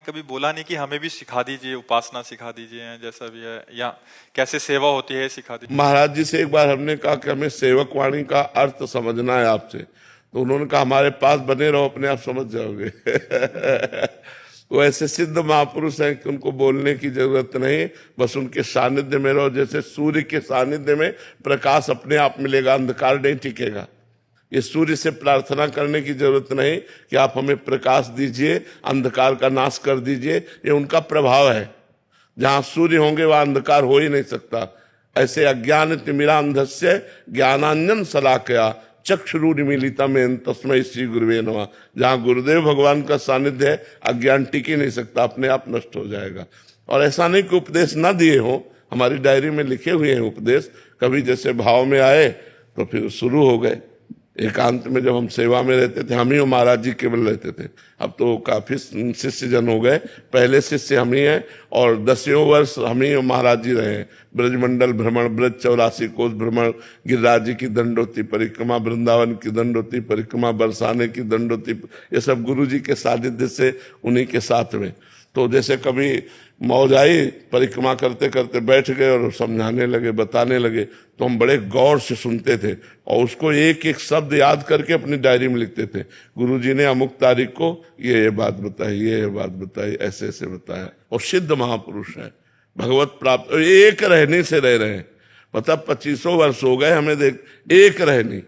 कभी बोला नहीं कि हमें भी सिखा दीजिए, उपासना सिखा दीजिए, जैसा भी है, या कैसे सेवा होती है सिखा दीजिए। महाराज जी से एक बार हमने कहा कि हमें सेवक वाणी का अर्थ समझना है आपसे, तो उन्होंने कहा हमारे पास बने रहो, अपने आप समझ जाओगे। वो ऐसे सिद्ध महापुरुष हैं कि उनको बोलने की जरूरत नहीं, बस उनके सानिध्य में रहो। जैसे सूर्य के सानिध्य में प्रकाश अपने आप मिलेगा, अंधकार नहीं टिकेगा। ये सूर्य से प्रार्थना करने की जरूरत नहीं कि आप हमें प्रकाश दीजिए, अंधकार का नाश कर दीजिए, ये उनका प्रभाव है। जहां सूर्य होंगे वहां अंधकार हो ही नहीं सकता। ऐसे अज्ञान तिमिरांधस्य ज्ञानांजन शलाकया चक्षुरुन्मीलितम् तस्मै श्री गुरुवे नमः। जहां गुरुदेव भगवान का सानिध्य है, अज्ञान टिक ही नहीं सकता, अपने आप नष्ट हो जाएगा। और ऐसा नहीं कि उपदेश ना दिए हो, हमारी डायरी में लिखे हुए हैं उपदेश। कभी जैसे भाव में आए तो फिर शुरू हो गए। एकांत में जब हम सेवा में रहते थे, हम ही महाराज जी केवल रहते थे। अब तो काफी शिष्य जन हो गए, पहले शिष्य हम ही हैं और 10 वर्ष हम ही महाराज जी रहे हैं। ब्रजमंडल भ्रमण, ब्रज 84 कोस भ्रमण, गिरिराज जी की दंडोती परिक्रमा, वृंदावन की दंडोती परिक्रमा, बरसाने की दंडोती, ये सब गुरु जी के सानिध्य से, उन्हीं के साथ में। तो जैसे कभी मौज आई, परिक्रमा करते करते बैठ गए और समझाने लगे, बताने लगे, तो हम बड़े गौर से सुनते थे और उसको एक एक शब्द याद करके अपनी डायरी में लिखते थे। गुरुजी ने अमुक तारीख को ये बात बताई, ये बात बताई, ऐसे ऐसे बताया। और सिद्ध महापुरुष है, भगवत प्राप्त, एक रहने से रह रहे हैं। मतलब 25 वर्ष हो गए हमें, देख, एक रहनी,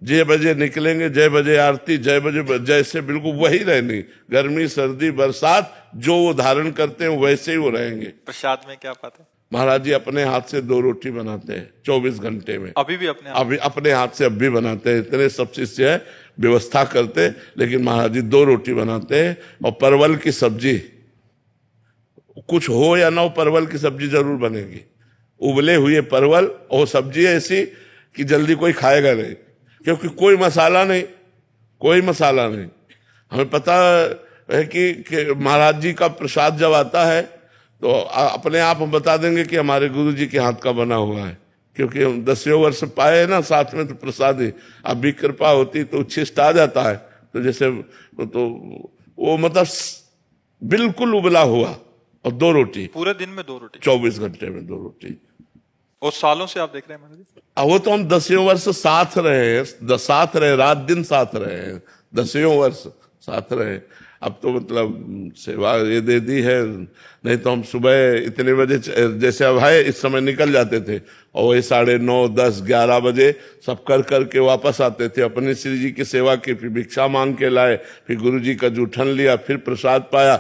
जय बजे निकलेंगे, जय बजे आरती, जय बजे, जैसे बिल्कुल वही रहनी। गर्मी सर्दी बरसात जो वो धारण करते हैं वैसे ही वो रहेंगे। प्रसाद में क्या पाते हैं? महाराज जी अपने हाथ से 2 रोटी बनाते हैं 24 घंटे में। अभी भी अपने हाथ से अब भी बनाते हैं। इतने सब शिष्य है, व्यवस्था करते, लेकिन महाराज जी 2 रोटी बनाते हैं। और परवल की सब्जी, कुछ हो या ना हो, परवल की सब्जी जरूर बनेगी। उबले हुए परवल, और सब्जी ऐसी कि जल्दी कोई खाएगा नहीं, क्योंकि कोई मसाला नहीं, कोई मसाला नहीं। हमें पता है कि महाराज जी का प्रसाद जब आता है तो अपने आप हम बता देंगे कि हमारे गुरु जी के हाथ का बना हुआ है, क्योंकि हम 10 वर्ष पाए ना साथ में, तो प्रसाद ही। अब भी कृपा होती तो उच्छिष्ट आ जाता है, तो जैसे तो वो मतलब बिल्कुल उबला हुआ, और 2 रोटी पूरे दिन में 2 रोटी, 24 घंटे में 2 रोटी। और सालों से आप देख रहे हैं महाराज जी? वो तो हम 10 वर्ष साथ रहे हैं, साथ रहे, रात दिन साथ रहे हैं, 10 वर्ष साथ रहे। अब तो मतलब सेवा ये दे दी है, नहीं तो हम सुबह इतने बजे, जैसे अब है इस समय निकल जाते थे, और वही 9:30, 10, 11 बजे सब कर करके वापस आते थे। अपने श्री जी की सेवा की, फिर भिक्षा मांग के लाए, फिर गुरु जी का जूठन लिया, फिर प्रसाद पाया,